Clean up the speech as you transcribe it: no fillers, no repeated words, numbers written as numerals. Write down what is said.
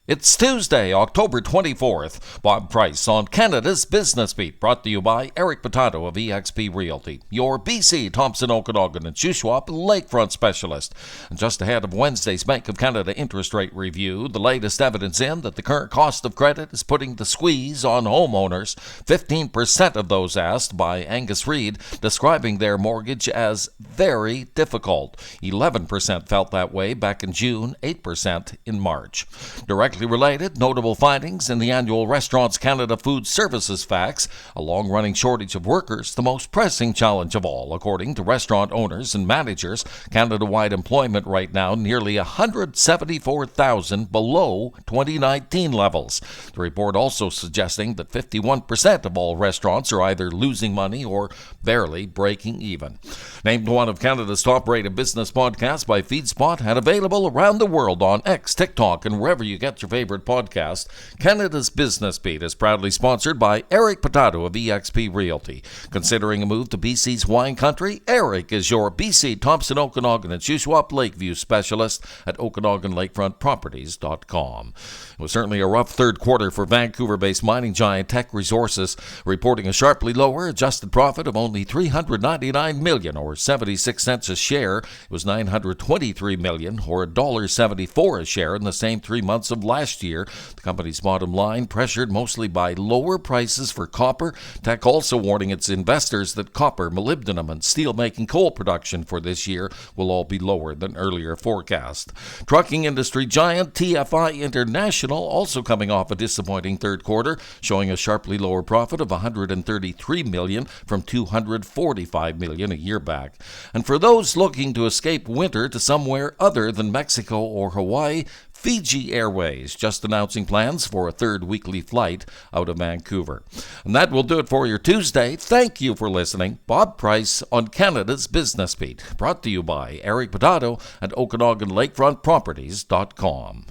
It's Tuesday, October 24th. Bob Price on Canada's Business Beat, brought to you by Eric Potato of eXp Realty, your BC, Thompson, Okanagan, and Shuswap lakefront specialist. And just ahead of Wednesday's Bank of Canada interest rate review, the latest evidence in that the current cost of credit is putting the squeeze on homeowners. 15% of those asked by Angus Reid describing their mortgage as very difficult. 11% felt that way back in June, 8% in March. Directly related, notable findings in the annual Restaurants Canada Food Services Facts, a long-running shortage of workers, the most pressing challenge of all, according to restaurant owners and managers. Canada-wide employment right now nearly 174,000 below 2019 levels. The report also suggesting that 51% of all restaurants are either losing money or barely breaking even. Named one of Canada's top-rated business podcasts by FeedSpot and available around the world on X, TikTok, and wherever you get your favorite podcast, Canada's Business Beat is proudly sponsored by Eric Potato of eXp Realty. Considering a move to BC's wine country, Eric is your BC, Thompson, Okanagan, and Shuswap Lakeview specialist at OkanaganLakefrontProperties.com. It was certainly a rough third quarter for Vancouver-based mining giant Teck Resources, reporting a sharply lower adjusted profit of only $399 million, or 76 cents a share. It was $923 million, or $1.74 a share in the same 3 months of last year. The company's bottom line pressured mostly by lower prices for copper. Teck also warning its investors that copper, molybdenum, and steel-making coal production for this year will all be lower than earlier forecast. Trucking industry giant TFI International also coming off a disappointing third quarter, showing a sharply lower profit of $133 million from $245 million a year back. And for those looking to escape winter to somewhere other than Mexico or Hawaii, Fiji Airways just announcing plans for a third weekly flight out of Vancouver. And that will do it for your Tuesday. Thank you for listening. Bob Price on Canada's Business Beat, brought to you by Eric Potato and OkanaganLakefrontProperties.com.